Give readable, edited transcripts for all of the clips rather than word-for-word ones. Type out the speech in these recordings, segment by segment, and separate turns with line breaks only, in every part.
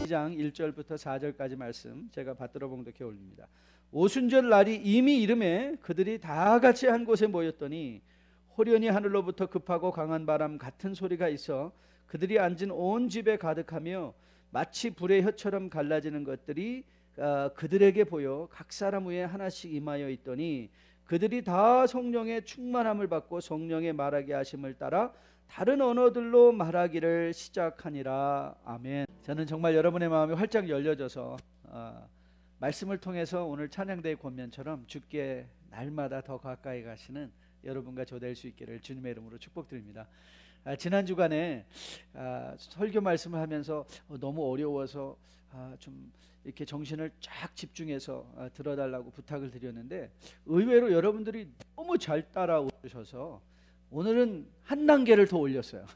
2장 1절부터 4절까지 말씀 제가 받들어 봉독해 올립니다. 오순절 날이 이미 이름에 그들이 다 같이 한 곳에 모였더니 호련히 하늘로부터 급하고 강한 바람 같은 소리가 있어 그들이 앉은 온 집에 가득하며 마치 불의 혀처럼 갈라지는 것들이 그들에게 보여 각 사람 위에 하나씩 임하여 있더니 그들이 다 성령의 충만함을 받고 성령의 말하게 하심을 따라 다른 언어들로 말하기를 시작하니라. 아멘. 저는 정말 여러분의 마음이 활짝 열려져서 말씀을 통해서 오늘 찬양대의 권면처럼 주께 날마다 더 가까이 가시는 여러분과 저 될 수 있기를 주님의 이름으로 축복드립니다. 지난 주간에 설교 말씀을 하면서 너무 어려워서 좀 이렇게 정신을 쫙 집중해서 들어달라고 부탁을 드렸는데 의외로 여러분들이 너무 잘 따라오셔서 오늘은 한 단계를 더 올렸어요.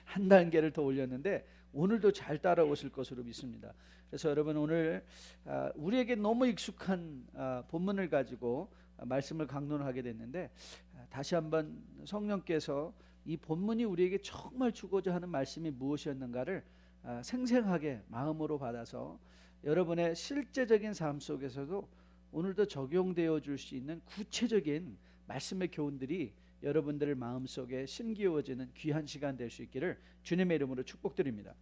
한 단계를 더 올렸는데 오늘도 잘 따라오실 것으로 믿습니다. 그래서 여러분 오늘 우리에게 너무 익숙한 본문을 가지고 말씀을 강론하게 됐는데 다시 한번 성령께서 이 본문이 우리에게 정말 주고자 하는 말씀이 무엇이었는가를 생생하게 마음으로 받아서 여러분의 실제적인 삶 속에서도 오늘도 적용되어 줄 수 있는 구체적인 말씀의 교훈들이 여러분들의 마음속에 심기어지는 귀한 시간 될 수 있기를 주님의 이름으로 축복드립니다.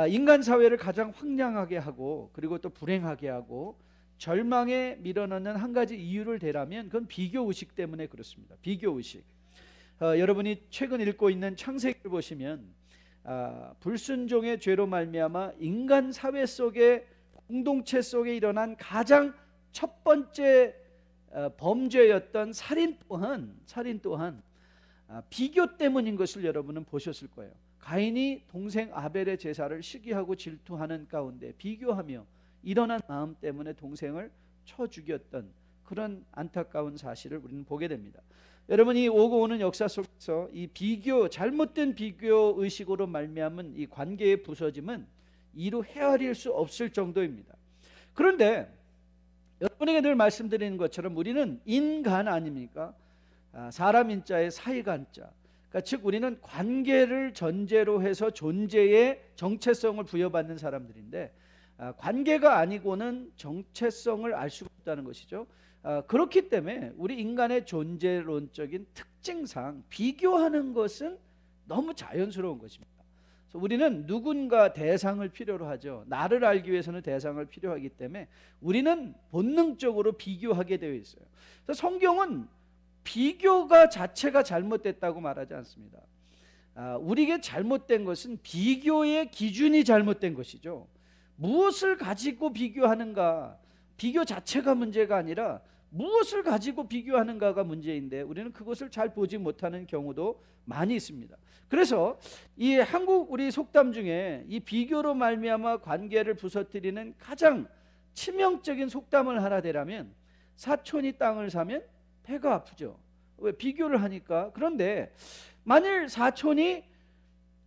인간 사회를 가장 황량하게 하고 그리고 또 불행하게 하고 절망에 밀어넣는 한 가지 이유를 대라면 그건 비교의식 때문에 그렇습니다. 비교의식. 여러분이 최근 읽고 있는 창세기를 보시면 불순종의 죄로 말미암아 인간 사회 속에 공동체 속에 일어난 가장 첫 번째 범죄였던 살인 또한 비교 때문인 것을 여러분은 보셨을 거예요. 가인이 동생 아벨의 제사를 시기하고 질투하는 가운데 비교하며 일어난 마음 때문에 동생을 쳐 죽였던 그런 안타까운 사실을 우리는 보게 됩니다. 여러분이 오고 오는 역사 속에서 이 잘못된 비교 의식으로 말미암은 이 관계의 부서짐은 이루 헤아릴 수 없을 정도입니다. 그런데 여러분에게 늘 말씀드리는 것처럼 우리는 인간 아닙니까? 사람 인자의 사이간자. 그러니까 즉 우리는 관계를 전제로 해서 존재의 정체성을 부여받는 사람들인데 관계가 아니고는 정체성을 알 수가 없다는 것이죠. 그렇기 때문에 우리 인간의 존재론적인 특징상 비교하는 것은 너무 자연스러운 것입니다. 그래서 우리는 누군가 대상을 필요로 하죠. 나를 알기 위해서는 대상을 필요하기 때문에 우리는 본능적으로 비교하게 되어 있어요. 그래서 성경은 비교가 자체가 잘못됐다고 말하지 않습니다. 우리에게 잘못된 것은 비교의 기준이 잘못된 것이죠. 무엇을 가지고 비교하는가, 비교 자체가 문제가 아니라 무엇을 가지고 비교하는가가 문제인데 우리는 그것을 잘 보지 못하는 경우도 많이 있습니다. 그래서 이 한국 우리 속담 중에 이 비교로 말미암아 관계를 부서뜨리는 가장 치명적인 속담을 하나 대라면 사촌이 땅을 사면 배가 아프죠. 왜? 비교를 하니까. 그런데 만일 사촌이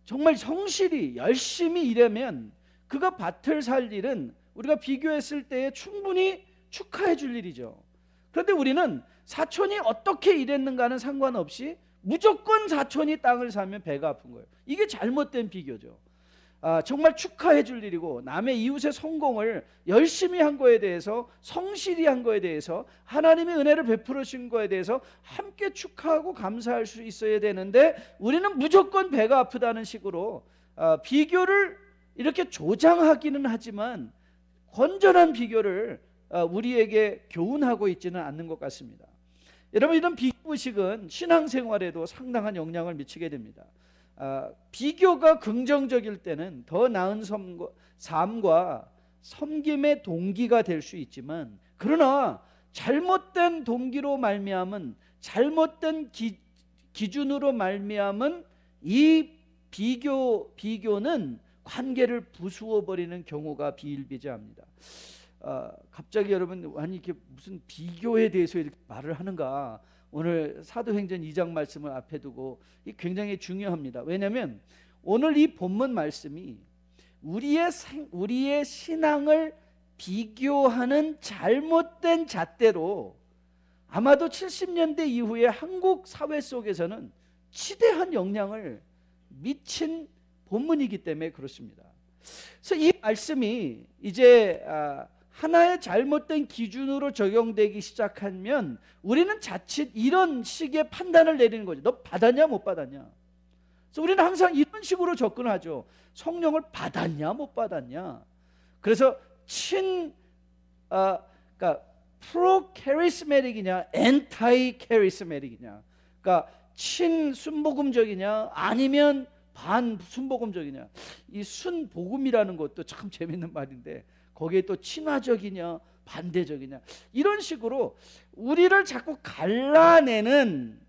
정말 성실히 열심히 일하면 그가 밭을 살 일은 우리가 비교했을 때에 충분히 축하해 줄 일이죠. 그런데 우리는 사촌이 어떻게 일했는가는 상관없이 무조건 사촌이 땅을 사면 배가 아픈 거예요. 이게 잘못된 비교죠. 정말 축하해 줄 일이고 남의 이웃의 성공을 열심히 한 거에 대해서 성실히 한 거에 대해서 하나님의 은혜를 베풀어 주신 거에 대해서 함께 축하하고 감사할 수 있어야 되는데 우리는 무조건 배가 아프다는 식으로 비교를 이렇게 조장하기는 하지만 건전한 비교를 우리에게 교훈하고 있지는 않는 것 같습니다. 여러분 이런 비교의식은 신앙생활에도 상당한 영향을 미치게 됩니다. 비교가 긍정적일 때는 더 나은 삶과 섬김의 동기가 될 수 있지만 그러나 잘못된 동기로 말미암은 잘못된 기준으로 말미암은 이 비교는 관계를 부수어 버리는 경우가 비일비재합니다. 갑자기 여러분 아니 이게 무슨 비교에 대해서 이렇게 말을 하는가? 오늘 사도행전 2장 말씀을 앞에 두고 이 굉장히 중요합니다. 왜냐하면 오늘 이 본문 말씀이 우리의 신앙을 비교하는 잘못된 잣대로 아마도 70년대 이후에 한국 사회 속에서는 지대한 영향을 미친 본문이기 때문에 그렇습니다. 그래서 이 말씀이 이제 하나의 잘못된 기준으로 적용되기 시작하면 우리는 자칫 이런 식의 판단을 내리는 거죠. 너 받았냐 못 받았냐. 그래서 우리는 항상 이런 식으로 접근하죠. 성령을 받았냐 못 받았냐. 그래서 그러니까 프로 캐리스메틱이냐 엔타이 캐리스메틱이냐, 그러니까 친순복음적이냐 아니면 반순복음적이냐. 이 순복음이라는 것도 참 재밌는 말인데 거기에 또 친화적이냐 반대적이냐, 이런 식으로 우리를 자꾸 갈라내는,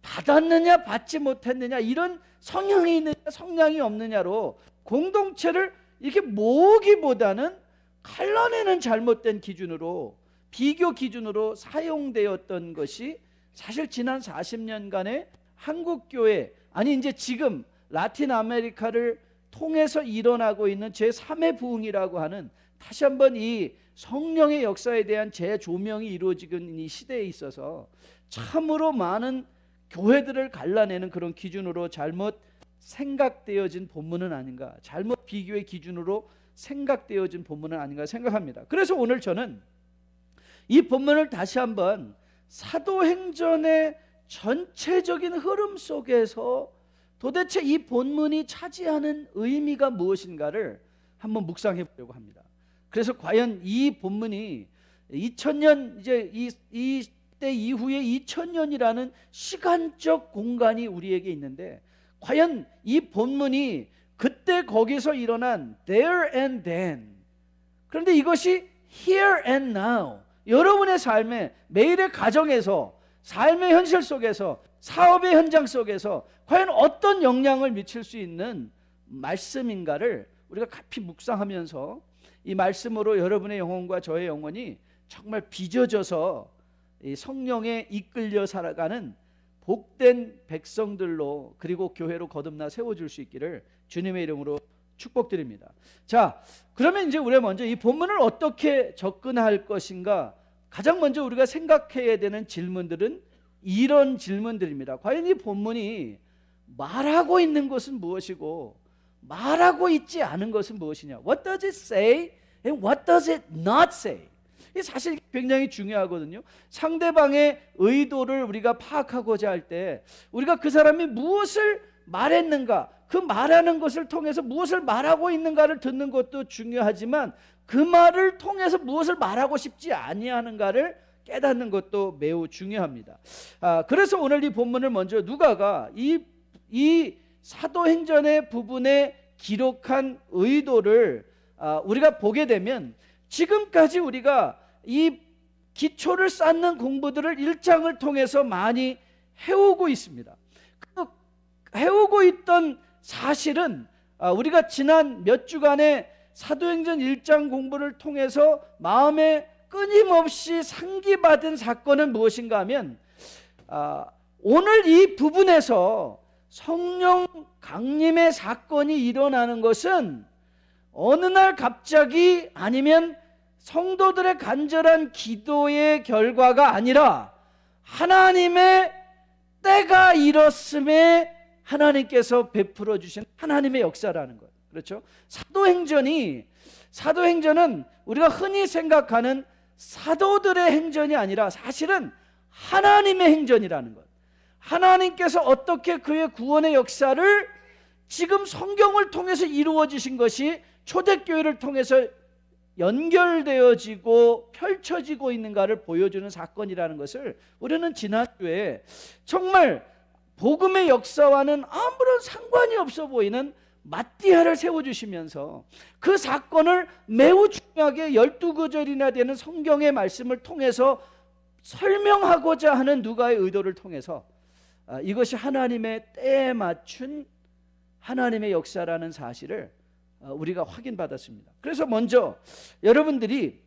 받았느냐 받지 못했느냐, 이런 성향이 있느냐 성향이 없느냐로 공동체를 이렇게 모으기보다는 갈라내는 잘못된 기준으로, 비교 기준으로 사용되었던 것이 사실 지난 40년간의 한국교회, 아니 이제 지금 라틴 아메리카를 통해서 일어나고 있는 제3의 부흥이라고 하는, 다시 한번 이 성령의 역사에 대한 재조명이 이루어지고 있는 이 시대에 있어서 참으로 많은 교회들을 갈라내는 그런 기준으로 잘못 생각되어진 본문은 아닌가, 잘못 비교의 기준으로 생각되어진 본문은 아닌가 생각합니다. 그래서 오늘 저는 이 본문을 다시 한번 사도행전의 전체적인 흐름 속에서 도대체 이 본문이 차지하는 의미가 무엇인가를 한번 묵상해 보려고 합니다. 그래서 과연 이 본문이 2000년, 이제 이때 이후에 2000년이라는 시간적 공간이 우리에게 있는데, 과연 이 본문이 그때 거기서 일어난 there and then, 그런데 이것이 here and now, 여러분의 삶에, 매일의 가정에서, 삶의 현실 속에서, 사업의 현장 속에서 과연 어떤 영향을 미칠 수 있는 말씀인가를 우리가 깊이 묵상하면서 이 말씀으로 여러분의 영혼과 저의 영혼이 정말 빚어져서 이 성령에 이끌려 살아가는 복된 백성들로, 그리고 교회로 거듭나 세워줄 수 있기를 주님의 이름으로 축복드립니다. 자, 그러면 이제 우리가 먼저 이 본문을 어떻게 접근할 것인가, 가장 먼저 우리가 생각해야 되는 질문들은 이런 질문들입니다. 과연 이 본문이 말하고 있는 것은 무엇이고 말하고 있지 않은 것은 무엇이냐. What does it say and what does it not say? 이 사실 굉장히 중요하거든요. 상대방의 의도를 우리가 파악하고자 할 때 우리가 그 사람이 무엇을 말했는가, 그 말하는 것을 통해서 무엇을 말하고 있는가를 듣는 것도 중요하지만 그 말을 통해서 무엇을 말하고 싶지 아니하는가를 깨닫는 것도 매우 중요합니다. 그래서 오늘 이 본문을 먼저 누가가 이 사도행전의 부분에 기록한 의도를 우리가 보게 되면, 지금까지 우리가 이 기초를 쌓는 공부들을 1장을 통해서 많이 해오고 있습니다. 그 해오고 있던 사실은 우리가 지난 몇 주간의 사도행전 1장 공부를 통해서 마음에 끊임없이 상기받은 사건은 무엇인가 하면, 오늘 이 부분에서 성령 강림의 사건이 일어나는 것은 어느 날 갑자기, 아니면 성도들의 간절한 기도의 결과가 아니라 하나님의 때가 이뤘음에 하나님께서 베풀어 주신 하나님의 역사라는 것. 그렇죠? 사도행전은 우리가 흔히 생각하는 사도들의 행전이 아니라 사실은 하나님의 행전이라는 것. 하나님께서 어떻게 그의 구원의 역사를 지금 성경을 통해서 이루어지신 것이 초대교회를 통해서 연결되어지고 펼쳐지고 있는가를 보여주는 사건이라는 것을 우리는 지난주에 정말 복음의 역사와는 아무런 상관이 없어 보이는 마띠아를 세워주시면서 그 사건을 매우 중요하게 12구절이나 되는 성경의 말씀을 통해서 설명하고자 하는 누가의 의도를 통해서 이것이 하나님의 때에 맞춘 하나님의 역사라는 사실을 우리가 확인받았습니다. 그래서 먼저 여러분들이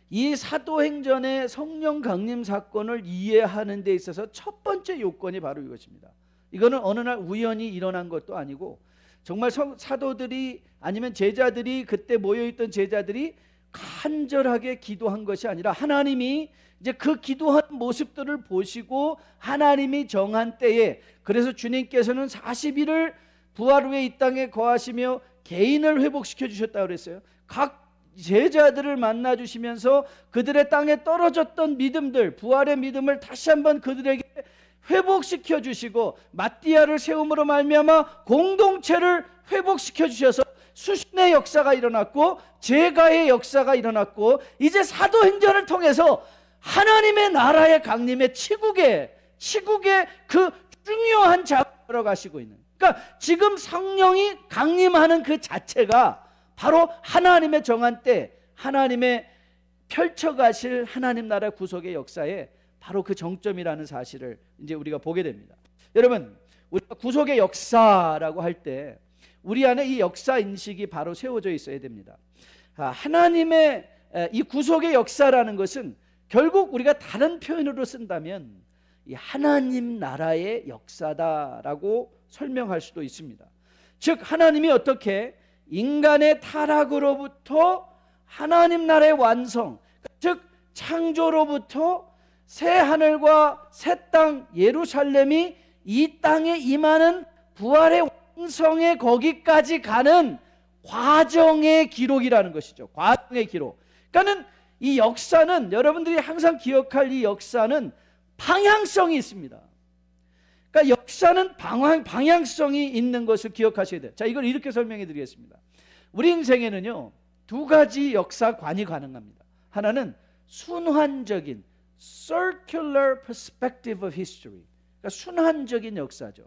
이 사도행전의 성령 강림 사건을 이해하는 데 있어서 첫 번째 요건이 바로 이것입니다. 이거는 어느 날 우연히 일어난 것도 아니고, 정말 사도들이, 아니면 제자들이, 그때 모여있던 제자들이 간절하게 기도한 것이 아니라 하나님이 이제 그 기도한 모습들을 보시고 하나님이 정한 때에, 그래서 주님께서는 40일을 부활 후에 이 땅에 거하시며 개인을 회복시켜 주셨다고 그랬어요. 각 제자들을 만나 주시면서 그들의 땅에 떨어졌던 믿음들, 부활의 믿음을 다시 한번 그들에게 회복시켜 주시고, 마띠아를 세움으로 말미암아 공동체를 회복시켜 주셔서 수신의 역사가 일어났고 제가의 역사가 일어났고, 이제 사도행전을 통해서 하나님의 나라의 강림의 치국의 그 중요한 작업을 걸어가시고 있는, 그러니까 지금 성령이 강림하는 그 자체가 바로 하나님의 정한 때 하나님의 펼쳐가실 하나님 나라 구속의 역사에 바로 그 정점이라는 사실을 이제 우리가 보게 됩니다. 여러분, 우리가 구속의 역사라고 할 때 우리 안에 이 역사 인식이 바로 세워져 있어야 됩니다. 하나님의 이 구속의 역사라는 것은 결국 우리가 다른 표현으로 쓴다면 이 하나님 나라의 역사다라고 설명할 수도 있습니다. 즉, 하나님이 어떻게 인간의 타락으로부터 하나님 나라의 완성, 즉 창조로부터 새 하늘과 새 땅 예루살렘이 이 땅에 임하는 부활의 완성의 거기까지 가는 과정의 기록이라는 것이죠. 과정의 기록. 그러니까는 이 역사는, 여러분들이 항상 기억할 이 역사는 방향성이 있습니다. 그러니까 역사는 방향성이 있는 것을 기억하셔야 돼요. 자, 이걸 이렇게 설명해 드리겠습니다. 우리 인생에는요, 두 가지 역사관이 가능합니다. 하나는 순환적인 circular perspective of history, 그러니까 순환적인 역사죠.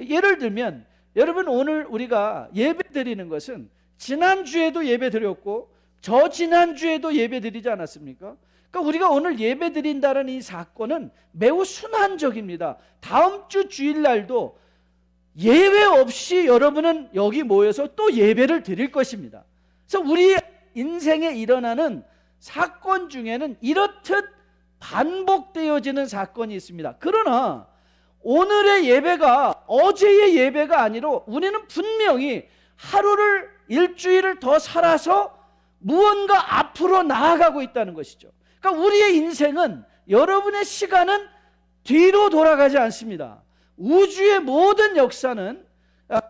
예를 들면 여러분, 오늘 우리가 예배 드리는 것은 지난주에도 예배 드렸고 저지난주에도 예배 드리지 않았습니까? 그러니까 우리가 오늘 예배 드린다는 이 사건은 매우 순환적입니다. 다음 주 주일날도 예외 없이 여러분은 여기 모여서 또 예배를 드릴 것입니다. 그래서 우리 인생에 일어나는 사건 중에는 이렇듯 반복되어지는 사건이 있습니다. 그러나 오늘의 예배가 어제의 예배가 아니라 우리는 분명히 하루를, 일주일을 더 살아서 무언가 앞으로 나아가고 있다는 것이죠. 그러니까 우리의 인생은, 여러분의 시간은 뒤로 돌아가지 않습니다. 우주의 모든 역사는,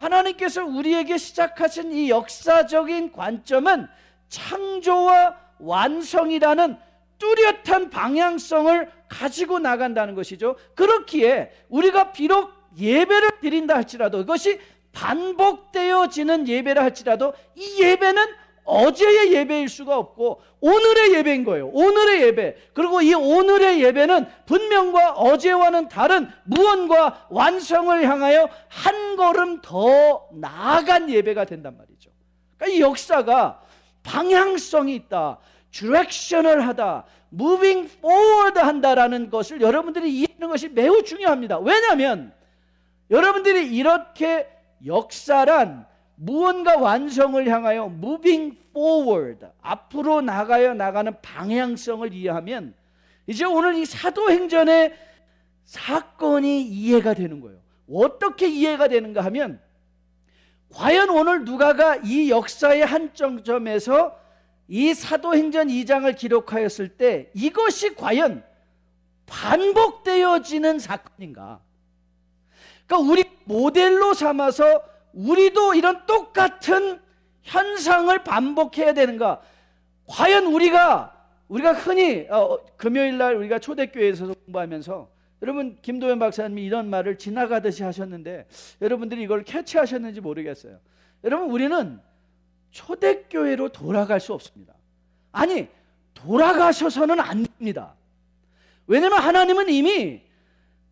하나님께서 우리에게 시작하신 이 역사적인 관점은 창조와 완성이라는 뚜렷한 방향성을 가지고 나간다는 것이죠. 그렇기에 우리가 비록 예배를 드린다 할지라도, 그것이 반복되어지는 예배라 할지라도 이 예배는 어제의 예배일 수가 없고 오늘의 예배인 거예요. 오늘의 예배. 그리고 이 오늘의 예배는 분명과 어제와는 다른 무언가 완성을 향하여 한 걸음 더 나아간 예배가 된단 말이죠. 그러니까 이 역사가 방향성이 있다, 디렉셔널 하다, 무빙 포워드 한다라는 것을 여러분들이 이해하는 것이 매우 중요합니다. 왜냐하면 여러분들이 이렇게 역사란 무언가 완성을 향하여 moving forward, 앞으로 나가는 방향성을 이해하면 이제 오늘 이 사도행전의 사건이 이해가 되는 거예요. 어떻게 이해가 되는가 하면, 과연 오늘 누가가 이 역사의 한 정점에서 이 사도행전 2장을 기록하였을 때 이것이 과연 반복되어지는 사건인가? 그러니까 우리 모델로 삼아서 우리도 이런 똑같은 현상을 반복해야 되는가? 과연 우리가 흔히 금요일날 우리가 초대교회에서 공부하면서, 여러분 김도현 박사님이 이런 말을 지나가듯이 하셨는데 여러분들이 이걸 캐치하셨는지 모르겠어요. 여러분, 우리는 초대교회로 돌아갈 수 없습니다. 아니, 돌아가셔서는 안 됩니다. 왜냐하면 하나님은 이미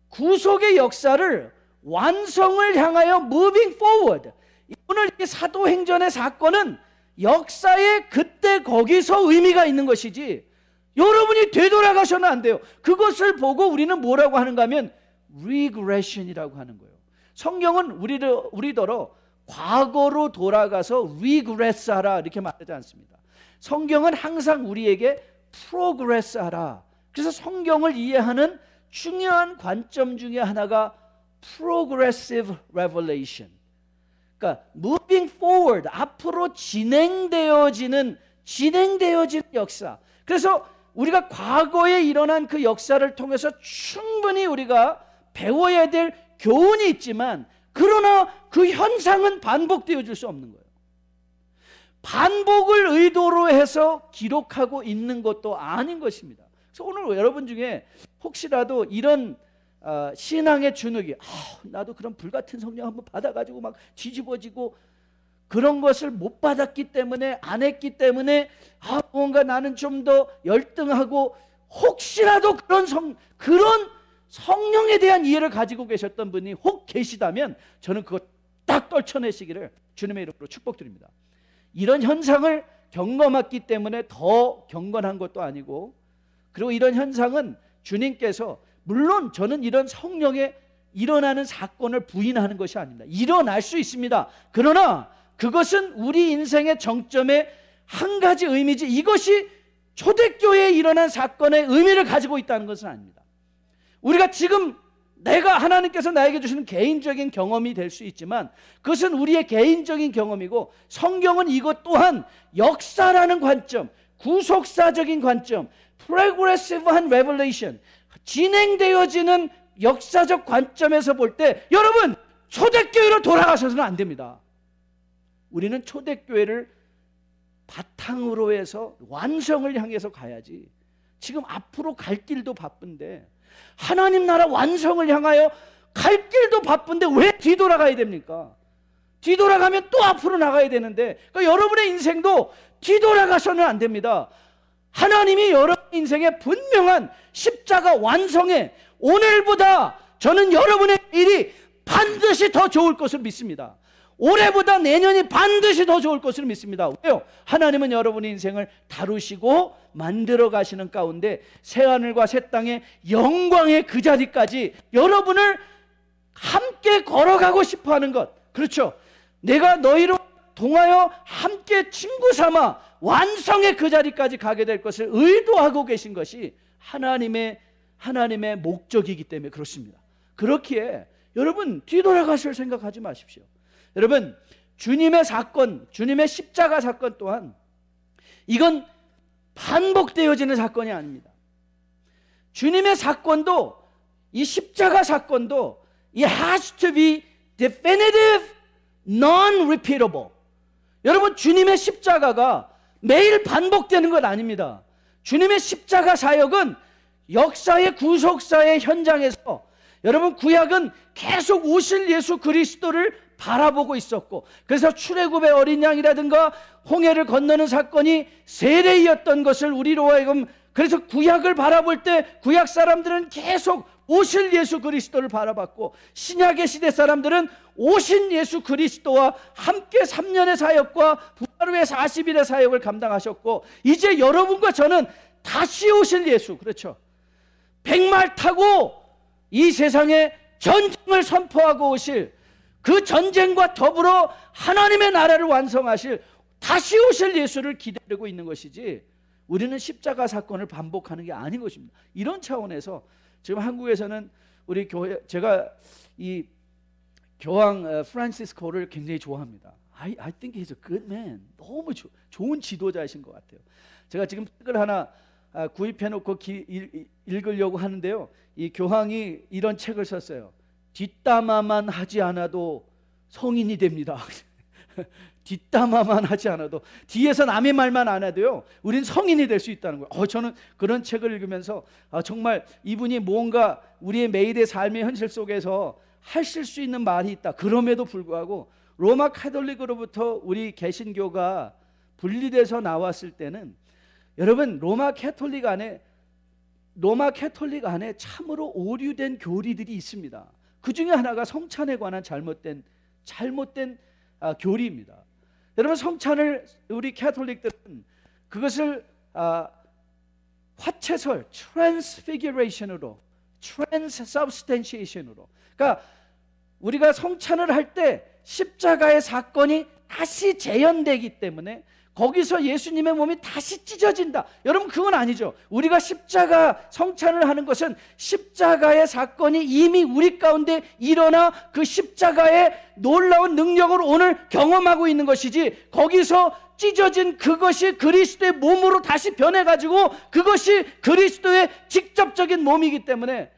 구속의 역사를 완성을 향하여 moving forward, 오늘 이 사도행전의 사건은 역사의 그때 거기서 의미가 있는 것이지 여러분이 되돌아가셔는 안 돼요. 그것을 보고 우리는 뭐라고 하는가 하면 regression이라고 하는 거예요. 성경은 우리더러 과거로 돌아가서 regress 하라 이렇게 말하지 않습니다. 성경은 항상 우리에게 progress 하라. 그래서 성경을 이해하는 중요한 관점 중에 하나가 progressive revelation, 그러니까 moving forward, 앞으로 진행되어지는 역사. 그래서 우리가 과거에 일어난 그 역사를 통해서 충분히 우리가 배워야 될 교훈이 있지만, 그러나 그 현상은 반복되어질 수 없는 거예요. 반복을 의도로 해서 기록하고 있는 것도 아닌 것입니다. 그래서 오늘 여러분 중에 혹시라도 이런 신앙의 주눅이 나도 그런 불같은 성령 한번 받아가지고 막 뒤집어지고 그런 것을 못 받았기 때문에 안 했기 때문에 뭔가 나는 좀 더 열등하고 혹시라도 그런 성령에 대한 이해를 가지고 계셨던 분이 혹 계시다면 저는 그거 딱 떨쳐내시기를 주님의 이름으로 축복드립니다. 이런 현상을 경험했기 때문에 더 경건한 것도 아니고, 그리고 이런 현상은 주님께서, 물론 저는 이런 성령에 일어나는 사건을 부인하는 것이 아닙니다. 일어날 수 있습니다. 그러나 그것은 우리 인생의 정점의 한 가지 의미지, 이것이 초대교회에 일어난 사건의 의미를 가지고 있다는 것은 아닙니다. 우리가 지금 하나님께서 나에게 주시는 개인적인 경험이 될 수 있지만 그것은 우리의 개인적인 경험이고, 성경은 이것 또한 역사라는 관점, 구속사적인 관점, progressive한 revelation, 진행되어지는 역사적 관점에서 볼 때 여러분 초대교회로 돌아가셔서는 안 됩니다. 우리는 초대교회를 바탕으로 해서 완성을 향해서 가야지. 지금 앞으로 갈 길도 바쁜데, 하나님 나라 완성을 향하여 갈 길도 바쁜데 왜 뒤돌아가야 됩니까? 뒤돌아가면 또 앞으로 나가야 되는데, 그러니까 여러분의 인생도 뒤돌아가서는 안 됩니다. 하나님이 여러분 인생에 분명한 십자가 완성에, 오늘보다 저는 여러분의 일이 반드시 더 좋을 것을 믿습니다. 올해보다 내년이 반드시 더 좋을 것을 믿습니다. 왜요? 하나님은 여러분의 인생을 다루시고 만들어 가시는 가운데 새하늘과 새 땅의 영광의 그 자리까지 여러분을 함께 걸어가고 싶어하는 것, 그렇죠? 내가 너희로 동하여 함께 친구 삼아 완성의 그 자리까지 가게 될 것을 의도하고 계신 것이 하나님의 목적이기 때문에 그렇습니다. 그렇기에 여러분 뒤돌아가실 생각하지 마십시오. 여러분, 주님의 사건, 주님의 십자가 사건 또한 이건 반복되어지는 사건이 아닙니다. 주님의 사건도, 이 십자가 사건도 it has to be definitive, non-repeatable. 여러분, 주님의 십자가가 매일 반복되는 것 아닙니다. 주님의 십자가 사역은 역사의 구속사의 현장에서, 여러분 구약은 계속 오실 예수 그리스도를 바라보고 있었고, 그래서 출애굽의 어린 양이라든가 홍해를 건너는 사건이 세례였던 것을 우리로 하여금, 그래서 구약을 바라볼 때 구약 사람들은 계속 오실 예수 그리스도를 바라봤고, 신약의 시대 사람들은 오신 예수 그리스도와 함께 3년의 사역과 부활 후의 40일의 사역을 감당하셨고, 이제 여러분과 저는 다시 오실 예수, 그렇죠? 백말 타고 이 세상에 전쟁을 선포하고 오실, 그 전쟁과 더불어 하나님의 나라를 완성하실 다시 오실 예수를 기다리고 있는 것이지, 우리는 십자가 사건을 반복하는 게 아닌 것입니다. 이런 차원에서 지금 한국에서는 우리 교회, 제가 이 교황 프란시스코를 굉장히 좋아합니다. I think he's a good man. 너무 좋은 지도자이신 것 같아요. 제가 지금 책을 하나 구입해놓고 읽으려고 하는데요, 이 교황이 이런 책을 썼어요. 뒷담화만 하지 않아도 성인이 됩니다. 뒷담화만 하지 않아도, 뒤에서 남의 말만 안 해도요, 우린 성인이 될 수 있다는 거예요. 저는 그런 책을 읽으면서 정말 이분이 뭔가 우리의 매일의 삶의 현실 속에서 하실 수 있는 말이 있다. 그럼에도 불구하고 로마 카톨릭으로부터 우리 개신교가 분리돼서 나왔을 때는, 여러분 로마 캐톨릭 안에 참으로 오류된 교리들이 있습니다. 그 중에 하나가 성찬에 관한 잘못된 교리입니다. 여러분, 성찬을 우리 캐톨릭들은 그것을 화채설, transfiguration으로, transubstantiation으로, 그러니까 우리가 성찬을 할 때 십자가의 사건이 다시 재현되기 때문에 거기서 예수님의 몸이 다시 찢어진다. 여러분, 그건 아니죠. 우리가 십자가 성찬을 하는 것은 십자가의 사건이 이미 우리 가운데 일어나 그 십자가의 놀라운 능력을 오늘 경험하고 있는 것이지, 거기서 찢어진 그것이 그리스도의 몸으로 다시 변해가지고 그것이 그리스도의 직접적인 몸이기 때문에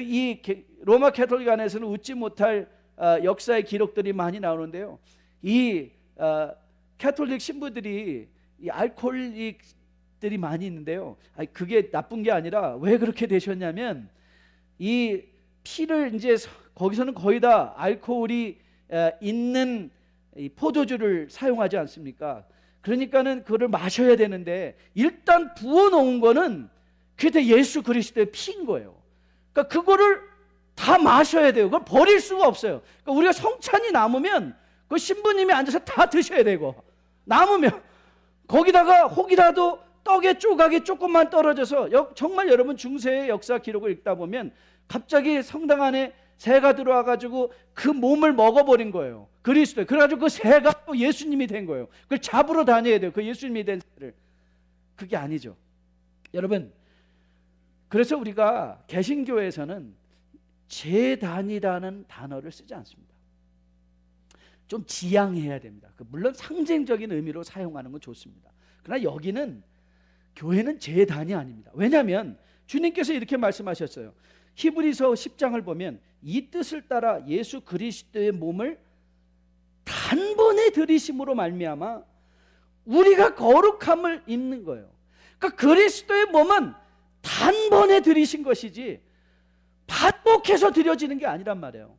이 로마 캐톨릭 안에서는 웃지 못할 역사의 기록들이 많이 나오는데요, 이 가톨릭 신부들이 이 알코올릭들이 많이 있는데요. 그게 나쁜 게 아니라 왜 그렇게 되셨냐면 이 피를 이제 거기서는 거의 다 알코올이 있는 이 포도주를 사용하지 않습니까? 그러니까는 그거를 마셔야 되는데 일단 부어놓은 거는 그게 다 예수 그리스도의 피인 거예요. 그러니까 그거를 다 마셔야 돼요. 그걸 버릴 수가 없어요. 그러니까 우리가 성찬이 남으면 그 신부님이 앉아서 다 드셔야 되고, 남으면 거기다가 혹이라도 떡의 조각이 조금만 떨어져서 정말 여러분 중세의 역사 기록을 읽다 보면 갑자기 성당 안에 새가 들어와 가지고 그 몸을 먹어버린 거예요. 그리스도. 그래가지고 그 새가 또 예수님이 된 거예요. 그걸 잡으러 다녀야 돼요. 그 예수님이 된 새를. 그게 아니죠. 여러분, 그래서 우리가 개신교에서는 제단이라는 단어를 쓰지 않습니다. 좀 지양해야 됩니다. 물론 상징적인 의미로 사용하는 건 좋습니다. 그러나 여기는 교회는 제단이 아닙니다. 왜냐하면 주님께서 이렇게 말씀하셨어요. 히브리서 10장을 보면 이 뜻을 따라 예수 그리스도의 몸을 단번에 들이심으로 말미암아 우리가 거룩함을 입는 거예요. 그러니까 그리스도의 몸은 단번에 들이신 것이지 반복해서 드려지는 게 아니란 말이에요.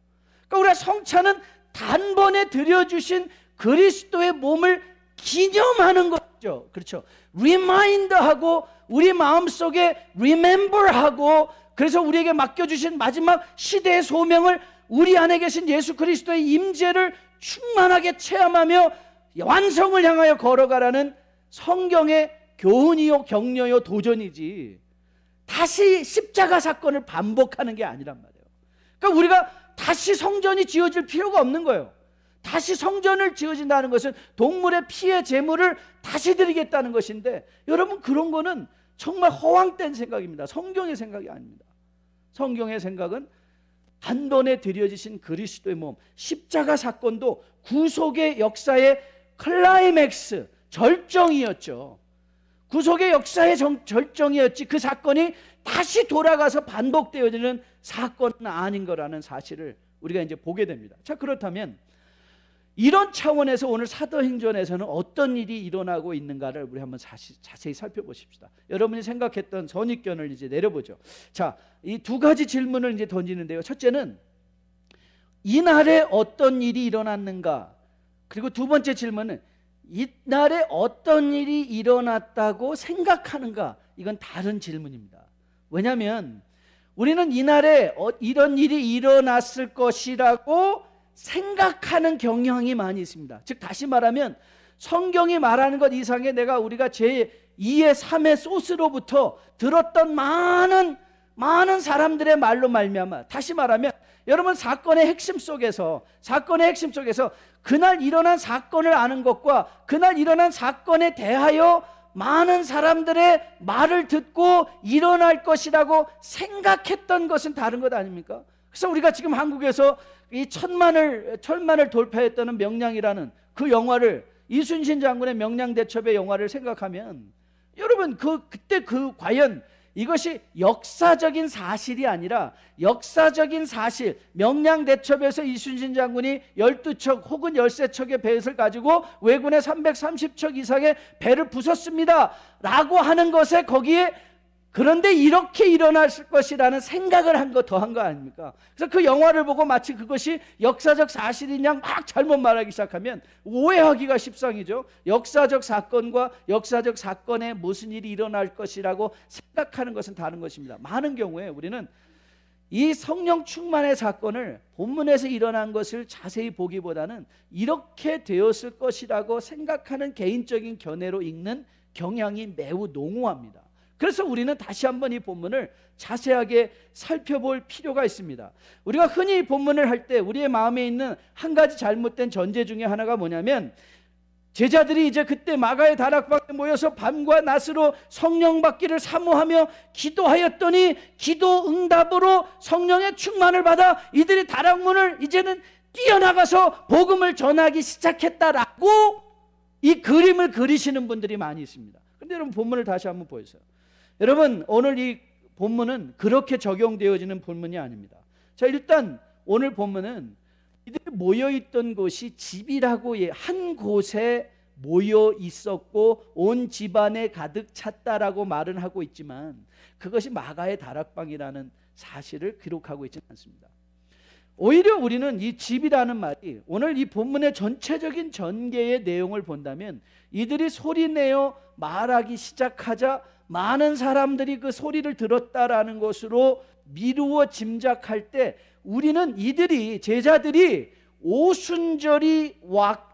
그러니까 우리가 성찬은 단번에 드려주신 그리스도의 몸을 기념하는 거죠. 그렇죠. 리마인드하고 우리 마음속에 remember하고, 그래서 우리에게 맡겨주신 마지막 시대의 소명을 우리 안에 계신 예수 그리스도의 임재를 충만하게 체험하며 완성을 향하여 걸어가라는 성경의 교훈이요 격려요 도전이지, 다시 십자가 사건을 반복하는 게 아니란 말이에요. 그러니까 우리가 다시 성전이 지어질 필요가 없는 거예요. 다시 성전을 지어진다는 것은 동물의 피의 제물을 다시 드리겠다는 것인데, 여러분 그런 거는 정말 허황된 생각입니다. 성경의 생각이 아닙니다. 성경의 생각은 한 번에 드려지신 그리스도의 몸, 십자가 사건도 구속의 역사의 클라이맥스, 절정이었죠. 구속의 역사의 절정이었지, 그 사건이 다시 돌아가서 반복되어지는 사건은 아닌 거라는 사실을 우리가 이제 보게 됩니다. 자, 그렇다면 이런 차원에서 오늘 사도행전에서는 어떤 일이 일어나고 있는가를 우리 한번 자세히 살펴보십시다. 여러분이 생각했던 선입견을 이제 내려보죠. 자, 이 두 가지 질문을 이제 던지는데요. 첫째는 이날에 어떤 일이 일어났는가? 그리고 두 번째 질문은 이날에 어떤 일이 일어났다고 생각하는가? 이건 다른 질문입니다. 왜냐하면 우리는 이날에 이런 일이 일어났을 것이라고 생각하는 경향이 많이 있습니다. 즉 다시 말하면 성경이 말하는 것 이상의 우리가 제2의 3의 소스로부터 들었던 많은 사람들의 말로 말미암아, 다시 말하면 여러분 사건의 핵심 속에서 그날 일어난 사건을 아는 것과 그날 일어난 사건에 대하여 많은 사람들의 말을 듣고 일어날 것이라고 생각했던 것은 다른 것 아닙니까? 그래서 우리가 지금 한국에서 이 천만을 돌파했다는 명량이라는 그 영화를, 이순신 장군의 명량대첩의 영화를 생각하면 여러분 그때 과연 이것이 역사적인 사실이 아니라 역사적인 사실, 명량대첩에서 이순신 장군이 12척 혹은 13척의 배를 가지고 왜군의 330척 이상의 배를 부쉈습니다 라고 하는 것에 거기에 그런데 이렇게 일어날 것이라는 생각을 더한 거 아닙니까? 그래서 그 영화를 보고 마치 그것이 역사적 사실이냐 막 잘못 말하기 시작하면 오해하기가 십상이죠. 역사적 사건과 역사적 사건에 무슨 일이 일어날 것이라고 생각하는 것은 다른 것입니다. 많은 경우에 우리는 이 성령 충만의 사건을 본문에서 일어난 것을 자세히 보기보다는 이렇게 되었을 것이라고 생각하는 개인적인 견해로 읽는 경향이 매우 농후합니다. 그래서 우리는 다시 한번 이 본문을 자세하게 살펴볼 필요가 있습니다. 우리가 흔히 이 본문을 할 때 우리의 마음에 있는 한 가지 잘못된 전제 중에 하나가 뭐냐면, 제자들이 이제 그때 마가의 다락방에 모여서 밤과 낮으로 성령 받기를 사모하며 기도하였더니 기도 응답으로 성령의 충만을 받아 이들이 다락문을 이제는 뛰어나가서 복음을 전하기 시작했다라고 이 그림을 그리시는 분들이 많이 있습니다. 그런데 여러분 본문을 다시 한번 보세요. 여러분 오늘 이 본문은 그렇게 적용되어지는 본문이 아닙니다. 자, 일단 오늘 본문은 이들이 모여있던 곳이 집이라고 한 곳에 모여 있었고 온 집안에 가득 찼다라고 말은 하고 있지만 그것이 마가의 다락방이라는 사실을 기록하고 있지는 않습니다. 오히려 우리는 이 집이라는 말이 오늘 이 본문의 전체적인 전개의 내용을 본다면 이들이 소리내어 말하기 시작하자 많은 사람들이 그 소리를 들었다라는 것으로 미루어 짐작할 때 우리는 이들이 제자들이 오순절이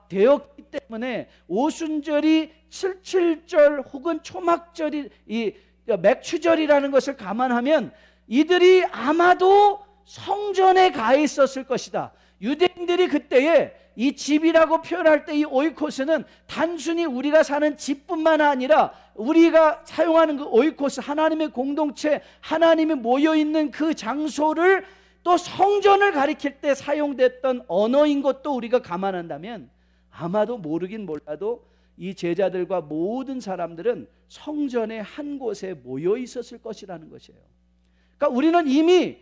되었기 때문에 오순절이 칠칠절 혹은 초막절이 이 맥추절이라는 것을 감안하면 이들이 아마도 성전에 가 있었을 것이다. 유대인들이 그때에 이 집이라고 표현할 때 이 오이코스는 단순히 우리가 사는 집뿐만 아니라 우리가 사용하는 그 오이코스, 하나님의 공동체, 하나님이 모여있는 그 장소를 또 성전을 가리킬 때 사용됐던 언어인 것도 우리가 감안한다면 아마도 모르긴 몰라도 이 제자들과 모든 사람들은 성전의 한 곳에 모여 있었을 것이라는 것이에요. 그러니까 우리는 이미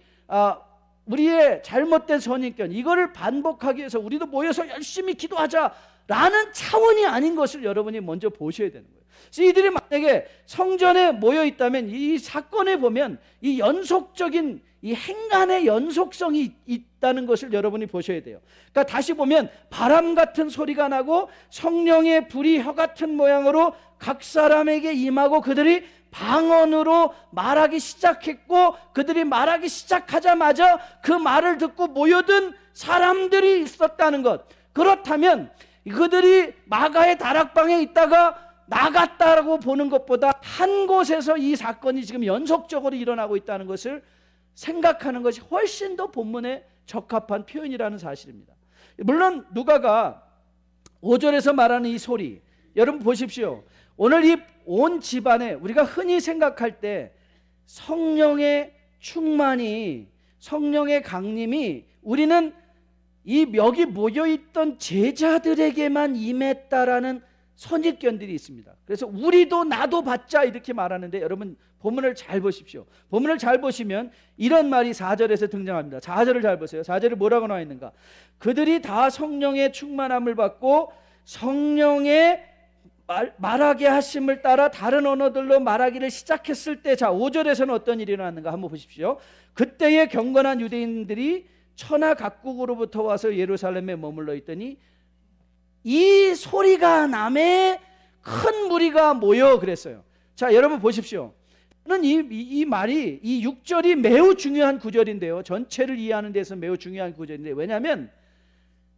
우리의 잘못된 선입견 이거를 반복하기 위해서 우리도 모여서 열심히 기도하자라는 차원이 아닌 것을 여러분이 먼저 보셔야 되는 거예요. 그래서 이들이 만약에 성전에 모여 있다면 이 사건에 보면 이 연속적인 이 행간의 연속성이 있다는 것을 여러분이 보셔야 돼요. 그러니까 다시 보면 바람 같은 소리가 나고 성령의 불이 혀 같은 모양으로 각 사람에게 임하고 그들이 방언으로 말하기 시작했고 그들이 말하기 시작하자마자 그 말을 듣고 모여든 사람들이 있었다는 것. 그렇다면 그들이 마가의 다락방에 있다가 나갔다라고 보는 것보다 한 곳에서 이 사건이 지금 연속적으로 일어나고 있다는 것을 생각하는 것이 훨씬 더 본문에 적합한 표현이라는 사실입니다. 물론 누가가 5절에서 말하는 이 소리, 여러분 보십시오. 오늘 이 온 집안에 우리가 흔히 생각할 때 성령의 충만이, 성령의 강림이 우리는 이 여기 모여있던 제자들에게만 임했다라는 선입견들이 있습니다. 그래서 우리도 나도 받자 이렇게 말하는데 여러분 본문을 잘 보십시오. 본문을 잘 보시면 이런 말이 4절에서 등장합니다. 4절을 잘 보세요. 4절에 뭐라고 나와 있는가? 그들이 다 성령의 충만함을 받고 성령의 말하게 하심을 따라 다른 언어들로 말하기를 시작했을 때, 자 5절에서는 어떤 일이 일어났는가 한번 보십시오. 그때의 경건한 유대인들이 천하 각국으로부터 와서 예루살렘에 머물러 있더니 이 소리가 남에 큰 무리가 모여 그랬어요. 자 여러분 보십시오. 이 말이 이 6절이 매우 중요한 구절인데요. 전체를 이해하는 데서 매우 중요한 구절인데 왜냐하면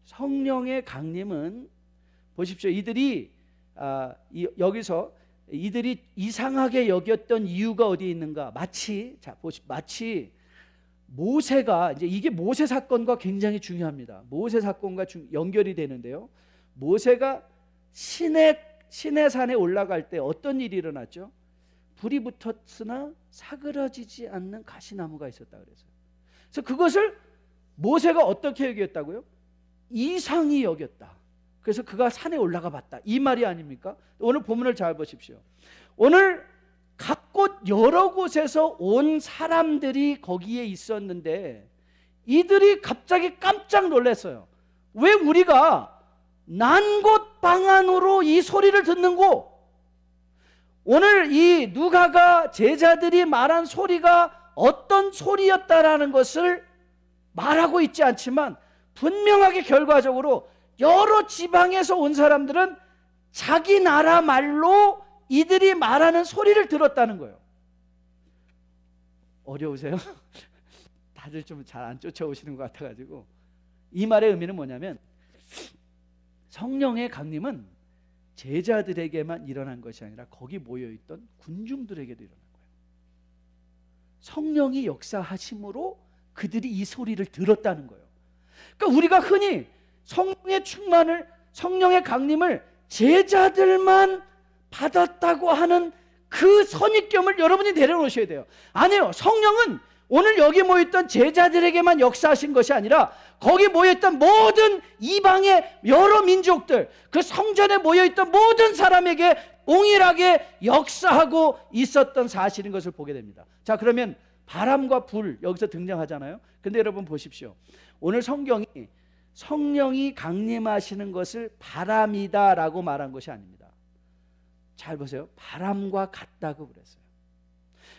성령의 강림은 보십시오. 이들이 여기서 이들이 이상하게 여겼던 이유가 어디에 있는가? 마치 모세가 이제 이게 모세 사건과 굉장히 중요합니다. 모세 사건과 연결이 되는데요. 모세가 시내산에 올라갈 때 어떤 일이 일어났죠? 불이 붙었으나 사그러지지 않는 가시나무가 있었다 그랬어요. 그래서 그것을 모세가 어떻게 여겼다고요? 이상히 여겼다. 그래서 그가 산에 올라가 봤다. 이 말이 아닙니까? 오늘 본문을 잘 보십시오. 오늘 각곳 여러 곳에서 온 사람들이 거기에 있었는데 이들이 갑자기 깜짝 놀랐어요. 왜 우리가 난 곳 방안으로 이 소리를 듣는고? 오늘 이 누가가 제자들이 말한 소리가 어떤 소리였다라는 것을 말하고 있지 않지만 분명하게 결과적으로 여러 지방에서 온 사람들은 자기 나라 말로 이들이 말하는 소리를 들었다는 거예요. 어려우세요? 다들 좀 잘 안 쫓아오시는 것 같아가지고 이 말의 의미는 뭐냐면 성령의 강림은 제자들에게만 일어난 것이 아니라 거기 모여있던 군중들에게도 일어난 거예요. 성령이 역사하심으로 그들이 이 소리를 들었다는 거예요. 그러니까 우리가 흔히 성령의 충만을, 성령의 강림을 제자들만 받았다고 하는 그 선입견을 여러분이 내려놓으셔야 돼요. 아니요, 성령은 오늘 여기 모였던 제자들에게만 역사하신 것이 아니라 거기 모여있던 모든 이방의 여러 민족들, 그 성전에 모여있던 모든 사람에게 동일하게 역사하고 있었던 사실인 것을 보게 됩니다. 자, 그러면 바람과 불 여기서 등장하잖아요. 근데 여러분 보십시오. 오늘 성경이 성령이 강림하시는 것을 바람이다라고 말한 것이 아닙니다. 잘 보세요. 바람과 같다고 그랬어요.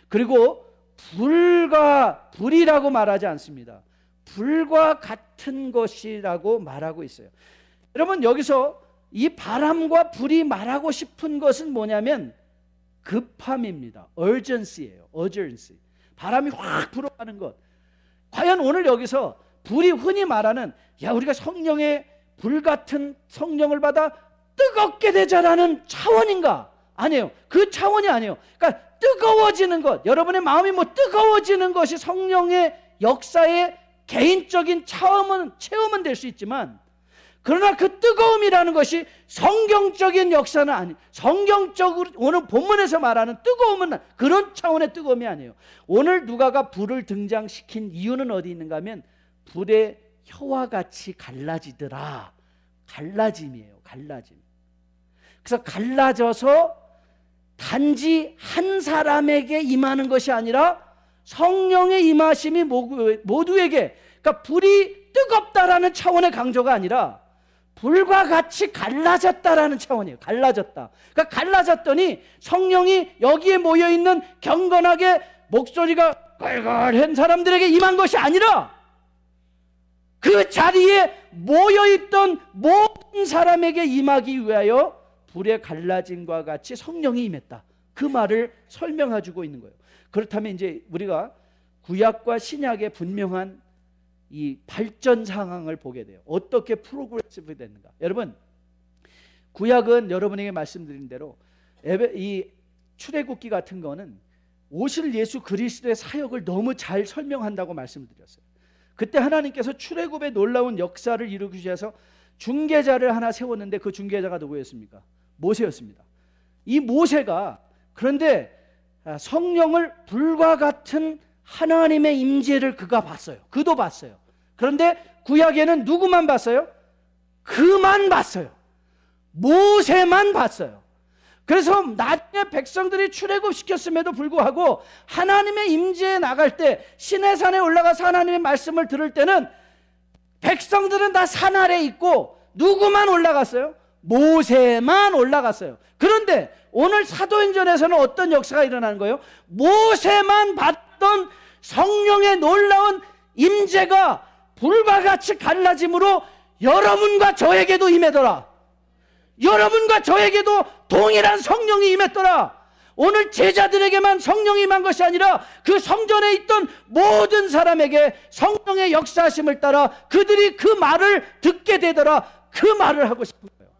그리고 불이라고 말하지 않습니다. 불과 같은 것이라고 말하고 있어요. 여러분, 여기서 이 바람과 불이 말하고 싶은 것은 뭐냐면 급함입니다. urgency예요. urgency. 바람이 확 불어가는 것. 과연 오늘 여기서 불이 흔히 말하는 우리가 성령의 불같은 성령을 받아 뜨겁게 되자라는 차원인가? 아니에요. 그 차원이 아니에요. 그러니까 뜨거워지는 것, 여러분의 마음이 뜨거워지는 것이 성령의 역사의 개인적인 체험은 될 수 있지만, 그러나 그 뜨거움이라는 것이 성경적인 역사는 아니에요. 성경적으로 오늘 본문에서 말하는 뜨거움은 그런 차원의 뜨거움이 아니에요. 오늘 누가가 불을 등장시킨 이유는 어디 있는가 하면 불의 혀와 같이 갈라지더라. 갈라짐이에요. 갈라짐. 그래서 갈라져서 단지 한 사람에게 임하는 것이 아니라 성령의 임하심이 모두에게, 그러니까 불이 뜨겁다라는 차원의 강조가 아니라 불과 같이 갈라졌다라는 차원이에요. 갈라졌다. 그러니까 갈라졌더니 성령이 여기에 모여있는 경건하게 목소리가 걸걸한 사람들에게 임한 것이 아니라 그 자리에 모여있던 모든 사람에게 임하기 위하여 불의 갈라짐과 같이 성령이 임했다. 그 말을 설명해주고 있는 거예요. 그렇다면 이제 우리가 구약과 신약의 분명한 이 발전 상황을 보게 돼요. 어떻게 프로그레시브 됐는가? 여러분, 구약은 여러분에게 말씀드린 대로 이 출애굽기 같은 거는 오실 예수 그리스도의 사역을 너무 잘 설명한다고 말씀드렸어요. 그때 하나님께서 출애굽의 놀라운 역사를 이루기 위해서 중개자를 하나 세웠는데 그 중개자가 누구였습니까? 모세였습니다. 이 모세가 그런데 성령을 불과 같은 하나님의 임재를 그가 봤어요. 그도 봤어요. 그런데 구약에는 누구만 봤어요? 그만 봤어요. 모세만 봤어요. 그래서 나중에 백성들이 출애굽시켰음에도 불구하고 하나님의 임재에 나갈 때 시내산에 올라가서 하나님의 말씀을 들을 때는 백성들은 다 산 아래 있고 누구만 올라갔어요? 모세만 올라갔어요. 그런데 오늘 사도행전에서는 어떤 역사가 일어나는 거예요? 모세만 봤던 성령의 놀라운 임재가 불과 같이 갈라짐으로 여러분과 저에게도 임하더라. 여러분과 저에게도 동일한 성령이 임했더라. 오늘 제자들에게만 성령이 임한 것이 아니라 그 성전에 있던 모든 사람에게 성령의 역사하심을 따라 그들이 그 말을 듣게 되더라. 그 말을 하고 싶은 거예요.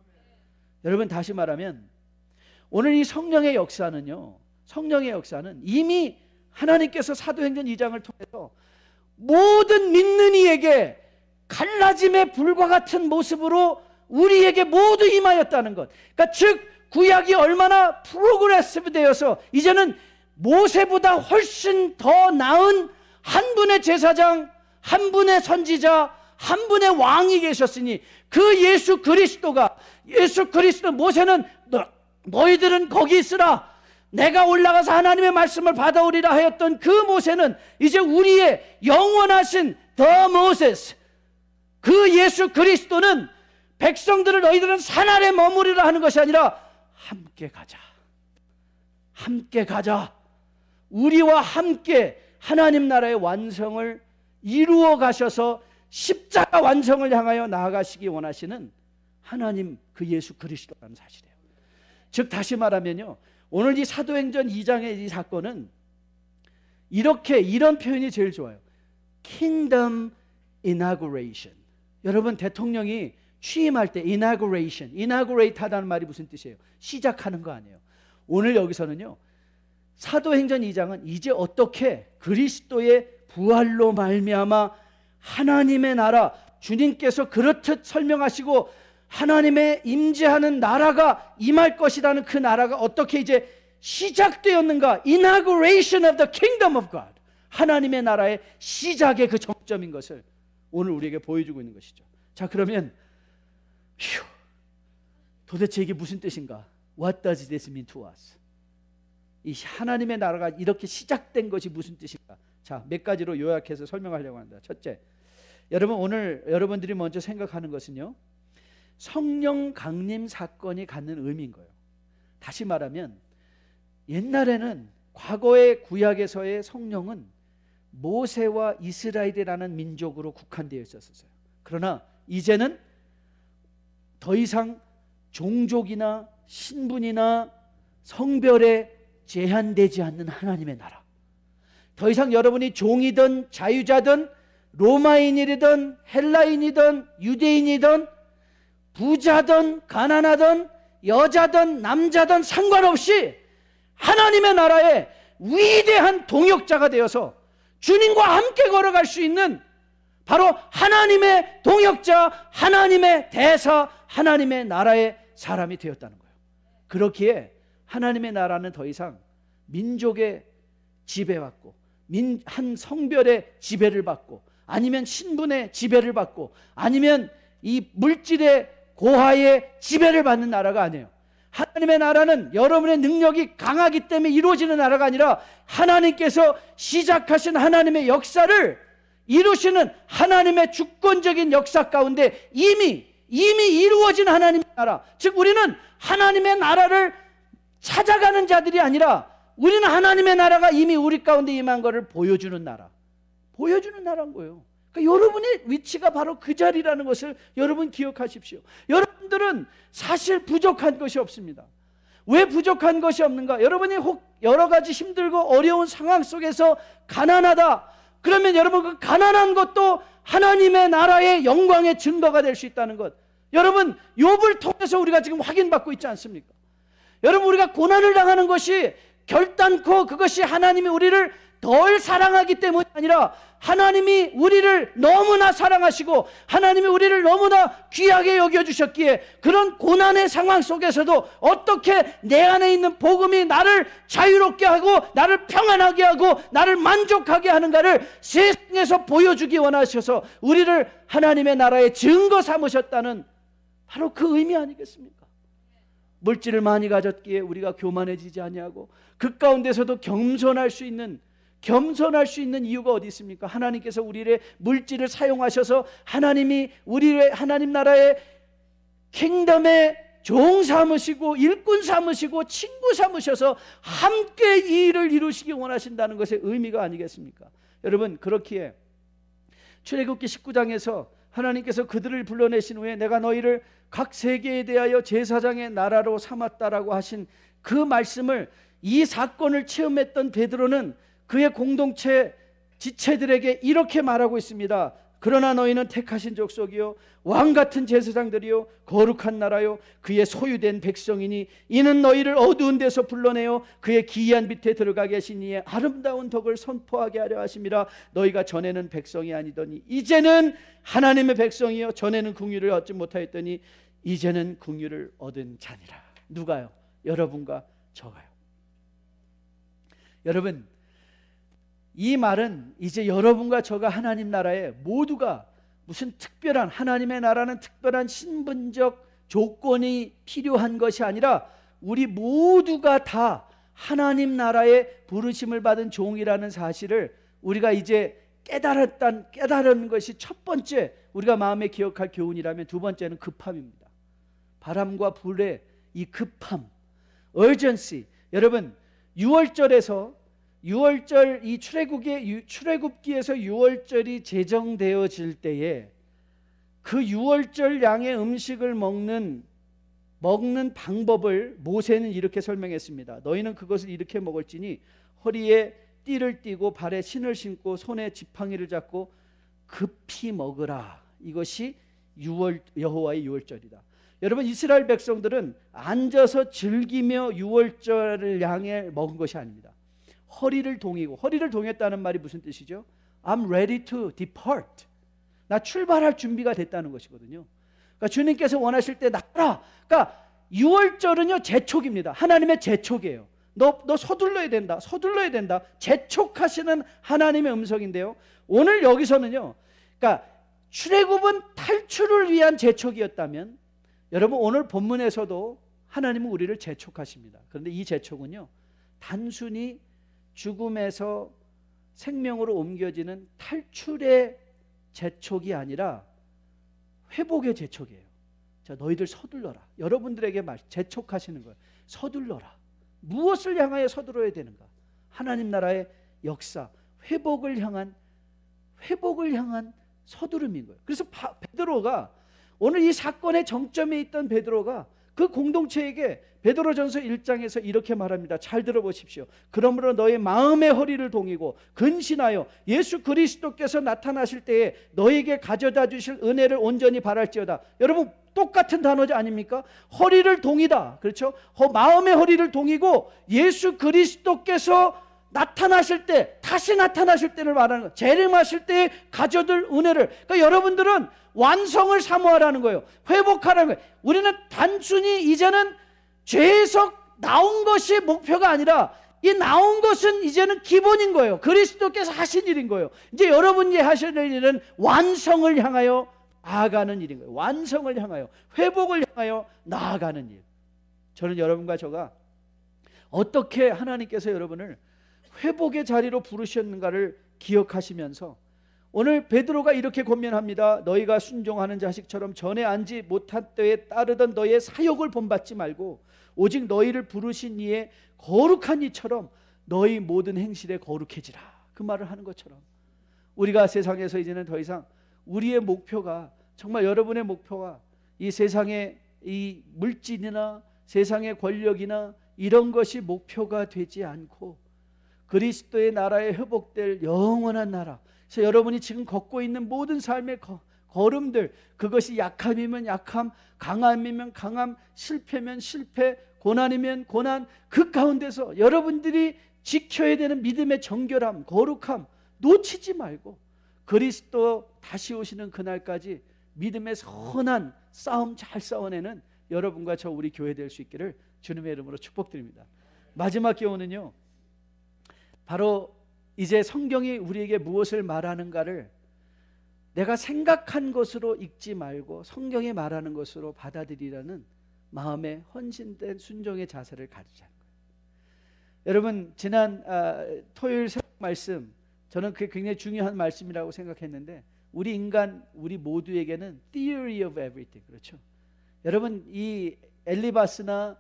여러분, 다시 말하면 오늘 이 성령의 역사는요, 성령의 역사는 이미 하나님께서 사도행전 2장을 통해서 모든 믿는 이에게 갈라짐의 불과 같은 모습으로 우리에게 모두 임하였다는 것. 그러니까 즉 구약이 얼마나 프로그레시브 되어서 이제는 모세보다 훨씬 더 나은 한 분의 제사장, 한 분의 선지자, 한 분의 왕이 계셨으니 그 예수 그리스도, 모세는 너희들은 거기 있으라, 내가 올라가서 하나님의 말씀을 받아오리라 하였던 그 모세는 이제 우리의 영원하신 더 모세스, 그 예수 그리스도는 백성들을 너희들은 산 아래 머무리라 하는 것이 아니라 함께 가자, 함께 가자, 우리와 함께 하나님 나라의 완성을 이루어 가셔서 십자가 완성을 향하여 나아가시기 원하시는 하나님 그 예수 그리스도라는 사실이에요. 즉 다시 말하면요, 오늘 이 사도행전 2장의 이 사건은 이런 표현이 제일 좋아요. Kingdom Inauguration. 여러분, 대통령이 취임할 때 inaugurate 하다는 말이 무슨 뜻이에요? 시작하는 거 아니에요. 오늘 여기서는요, 사도행전 2장은 이제 어떻게 그리스도의 부활로 말미암아 하나님의 나라, 주님께서 그렇듯 설명하시고 하나님의 임재하는 나라가 임할 것이라는 그 나라가 어떻게 이제 시작되었는가? Inauguration of the Kingdom of God. 하나님의 나라의 시작의 그 정점인 것을 오늘 우리에게 보여주고 있는 것이죠. 자, 그러면 도대체 이게 무슨 뜻인가? What does this mean to us? 이 하나님의 나라가 이렇게 시작된 것이 무슨 뜻인가? 자, 몇 가지로 요약해서 설명하려고 합니다. 첫째, 여러분, 오늘 여러분들이 먼저 생각하는 것은요, 성령 강림 사건이 갖는 의미인 거예요. 다시 말하면 옛날에는, 과거의 구약에서의 성령은 모세와 이스라엘이라는 민족으로 국한되어 있었어요. 그러나 이제는 더 이상 종족이나 신분이나 성별에 제한되지 않는 하나님의 나라, 더 이상 여러분이 종이든 자유자든 로마인이든 헬라인이든 유대인이든 부자든 가난하든 여자든 남자든 상관없이 하나님의 나라의 위대한 동역자가 되어서 주님과 함께 걸어갈 수 있는 바로 하나님의 동역자, 하나님의 대사, 하나님의 나라의 사람이 되었다는 거예요. 그렇기에 하나님의 나라는 더 이상 민족의 지배받고 한 성별의 지배를 받고 아니면 신분의 지배를 받고 아니면 이 물질의 고하의 지배를 받는 나라가 아니에요. 하나님의 나라는 여러분의 능력이 강하기 때문에 이루어지는 나라가 아니라 하나님께서 시작하신 하나님의 역사를 이루시는 하나님의 주권적인 역사 가운데 이미 이루어진 하나님의 나라, 즉 우리는 하나님의 나라를 찾아가는 자들이 아니라 우리는 하나님의 나라가 이미 우리 가운데 임한 것을 보여주는 나라인 거예요. 그러니까 여러분의 위치가 바로 그 자리라는 것을 여러분 기억하십시오. 여러분들은 사실 부족한 것이 없습니다. 왜 부족한 것이 없는가? 여러분이 혹 여러 가지 힘들고 어려운 상황 속에서 가난하다, 그러면 여러분 그 가난한 것도 하나님의 나라의 영광의 증거가 될 수 있다는 것, 여러분 욥을 통해서 우리가 지금 확인받고 있지 않습니까? 여러분, 우리가 고난을 당하는 것이 결단코 그것이 하나님이 우리를 덜 사랑하기 때문이 아니라 하나님이 우리를 너무나 사랑하시고 하나님이 우리를 너무나 귀하게 여겨주셨기에 그런 고난의 상황 속에서도 어떻게 내 안에 있는 복음이 나를 자유롭게 하고 나를 평안하게 하고 나를 만족하게 하는가를 세상에서 보여주기 원하셔서 우리를 하나님의 나라의 증거 삼으셨다는 바로 그 의미 아니겠습니까? 물질을 많이 가졌기에 우리가 교만해지지 아니하고 그 가운데서도 겸손할 수 있는 이유가 어디 있습니까? 하나님께서 우리의 물질을 사용하셔서 하나님이 우리의 하나님 나라의 킹덤의 종 삼으시고 일꾼 삼으시고 친구 삼으셔서 함께 이 일을 이루시기 원하신다는 것의 의미가 아니겠습니까? 여러분, 그렇기에 출애굽기 19장에서 하나님께서 그들을 불러내신 후에 내가 너희를 각 세계에 대하여 제사장의 나라로 삼았다라고 하신 그 말씀을, 이 사건을 체험했던 베드로는 그의 공동체 지체들에게 이렇게 말하고 있습니다. 그러나 너희는 택하신 족속이요 왕같은 제사장들이요 거룩한 나라요 그의 소유된 백성이니 이는 너희를 어두운 데서 불러내어 그의 기이한 밑에 들어가게 하신 이의 아름다운 덕을 선포하게 하려 하심이라. 너희가 전에는 백성이 아니더니 이제는 하나님의 백성이요 전에는 긍휼을 얻지 못하였더니 이제는 긍휼을 얻은 자니라. 누가요? 여러분과 저가요. 여러분, 이 말은 이제 여러분과 저가 하나님 나라에 모두가 무슨 특별한, 하나님의 나라는 특별한 신분적 조건이 필요한 것이 아니라 우리 모두가 다 하나님 나라의 부르심을 받은 종이라는 사실을 우리가 이제 깨달은 것이 첫 번째 우리가 마음에 기억할 교훈이라면, 두 번째는 급함입니다. 바람과 불의 이 급함, urgency. 여러분, 6월절 이 출애굽기에서 6월절이 제정되어질 때에 그 6월절 양의 음식을 먹는 방법을 모세는 이렇게 설명했습니다. 너희는 그것을 이렇게 먹을지니 허리에 띠를 띠고 발에 신을 신고 손에 지팡이를 잡고 급히 먹으라. 이것이 여호와의 6월절이다. 여러분, 이스라엘 백성들은 앉아서 즐기며 6월절을 향해 먹은 것이 아닙니다. 허리를 동였다는 말이 무슨 뜻이죠? I'm ready to depart. 나 출발할 준비가 됐다는 것이거든요. 그러니까 주님께서 원하실 때 나가라. 그러니까 6월절은요 재촉입니다. 하나님의 재촉이에요. 너 서둘러야 된다. 재촉하시는 하나님의 음성인데요. 오늘 여기서는요, 그러니까 출애굽은 탈출을 위한 재촉이었다면, 여러분 오늘 본문에서도 하나님은 우리를 재촉하십니다. 그런데 이 재촉은요 죽음에서 생명으로 옮겨지는 탈출의 재촉이 아니라 회복의 재촉이에요. 자, 너희들 서둘러라. 여러분들에게 재촉하시는 거예요. 서둘러라. 무엇을 향하여 서둘러야 되는가? 하나님 나라의 역사, 회복을 향한 서두름인 거예요. 그래서 베드로가 오늘 이 사건의 정점에 있던 베드로가 그 공동체에게 베드로전서 1장에서 이렇게 말합니다. 잘 들어보십시오. 그러므로 너의 마음의 허리를 동이고 근신하여 예수 그리스도께서 나타나실 때에 너에게 가져다 주실 은혜를 온전히 바랄지어다. 여러분, 똑같은 단어지 아닙니까? 허리를 동이다. 그렇죠? 마음의 허리를 동이고 예수 그리스도께서 나타나실 때, 다시 나타나실 때를 말하는 거예요. 재림하실 때에 가져들 은혜를. 그러니까 여러분들은 완성을 사모하라는 거예요. 회복하라는 거예요. 우리는 단순히 이제는 죄에서 나온 것이 목표가 아니라 이 나온 것은 이제는 기본인 거예요. 그리스도께서 하신 일인 거예요. 이제 여러분이 하셔야 될 일은 완성을 향하여 나아가는 일인 거예요. 완성을 향하여, 회복을 향하여 나아가는 일. 저는 여러분과 저가 어떻게 하나님께서 여러분을 회복의 자리로 부르셨는가를 기억하시면서 오늘 베드로가 이렇게 권면합니다. 너희가 순종하는 자식처럼 전에 앉지 못한 때에 따르던 너희의 사욕을 본받지 말고 오직 너희를 부르신 이의 거룩한 이처럼 너희 모든 행실에 거룩해지라. 그 말을 하는 것처럼 우리가 세상에서 이제는 더 이상 우리의 목표가, 정말 여러분의 목표가 이 세상의 이 물질이나 세상의 권력이나 이런 것이 목표가 되지 않고 그리스도의 나라에 회복될 영원한 나라. 그래서 여러분이 지금 걷고 있는 모든 삶의 걸음들, 그것이 약함이면 약함, 강함이면 강함, 실패면 실패, 고난이면 고난, 그 가운데서 여러분들이 지켜야 되는 믿음의 정결함, 거룩함 놓치지 말고 그리스도 다시 오시는 그날까지 믿음의 선한 싸움 잘 싸워내는 여러분과 저 우리 교회 될 수 있기를 주님의 이름으로 축복드립니다. 마지막 교훈은요, 바로 이제 성경이 우리에게 무엇을 말하는가를 내가 생각한 것으로 읽지 말고 성경이 말하는 것으로 받아들이라는 마음의 헌신된 순종의 자세를 가지자는 거예요. 여러분, 지난 토요일 새벽 말씀, 저는 그게 굉장히 중요한 말씀이라고 생각했는데 우리 인간, 우리 모두에게는 theory of everything, 그렇죠? 여러분, 이 엘리바스나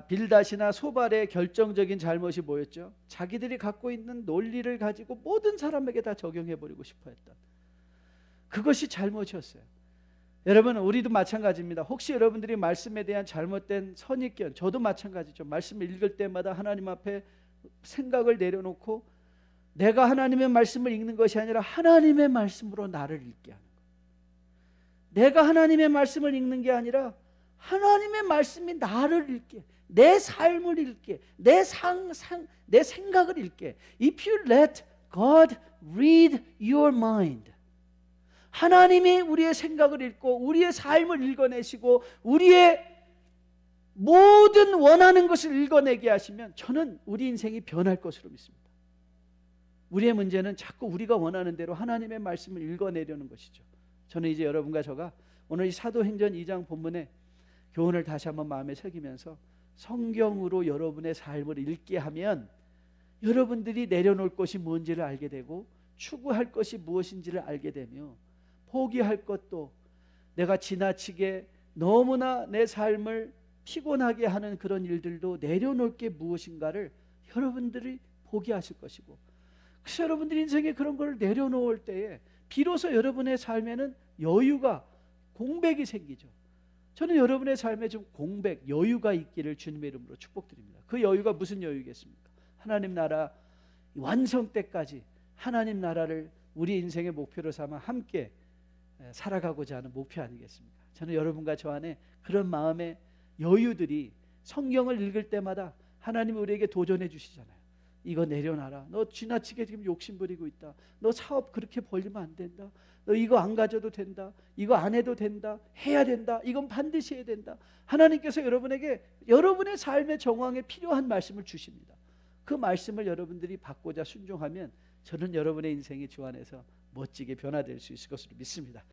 빌닷이나 소발의 결정적인 잘못이 뭐였죠? 자기들이 갖고 있는 논리를 가지고 모든 사람에게 다 적용해버리고 싶어 했던 그것이 잘못이었어요. 여러분, 우리도 마찬가지입니다. 혹시 여러분들이 말씀에 대한 잘못된 선입견, 저도 마찬가지죠. 말씀을 읽을 때마다 하나님 앞에 생각을 내려놓고 내가 하나님의 말씀을 읽는 것이 아니라 하나님의 말씀으로 나를 읽게 하는 거예요. 내가 하나님의 말씀을 읽는 게 아니라 하나님의 말씀이 나를 읽게, 내 삶을 읽게, 내 생각을 읽게. If you let God read your mind, 하나님이 우리의 생각을 읽고 우리의 삶을 읽어내시고 우리의 모든 원하는 것을 읽어내게 하시면 저는 우리 인생이 변할 것으로 믿습니다. 우리의 문제는 자꾸 우리가 원하는 대로 하나님의 말씀을 읽어내려는 것이죠. 저는 이제 여러분과 저가 오늘 이 사도행전 2장 본문에 교훈을 다시 한번 마음에 새기면서 성경으로 여러분의 삶을 읽게 하면 여러분들이 내려놓을 것이 뭔지를 알게 되고 추구할 것이 무엇인지를 알게 되며 포기할 것도, 내가 지나치게 너무나 내 삶을 피곤하게 하는 그런 일들도 내려놓을 게 무엇인가를 여러분들이 포기하실 것이고, 그래서 여러분들이 인생에 그런 걸 내려놓을 때에 비로소 여러분의 삶에는 여유가, 공백이 생기죠. 저는 여러분의 삶에 좀 공백, 여유가 있기를 주님의 이름으로 축복드립니다. 그 여유가 무슨 여유겠습니까? 하나님 나라 완성 때까지 하나님 나라를 우리 인생의 목표로 삼아 함께 살아가고자 하는 목표 아니겠습니까? 저는 여러분과 저 안에 그런 마음의 여유들이 성경을 읽을 때마다 하나님이 우리에게 도전해 주시잖아요. 이거 내려놔라. 너 지나치게 지금 욕심부리고 있다. 너 사업 그렇게 벌리면 안 된다. 너 이거 안 가져도 된다. 이거 안 해도 된다. 해야 된다. 이건 반드시 해야 된다. 하나님께서 여러분에게 여러분의 삶의 정황에 필요한 말씀을 주십니다. 그 말씀을 여러분들이 받고자 순종하면 저는 여러분의 인생이 주 안에서 멋지게 변화될 수 있을 것으로 믿습니다.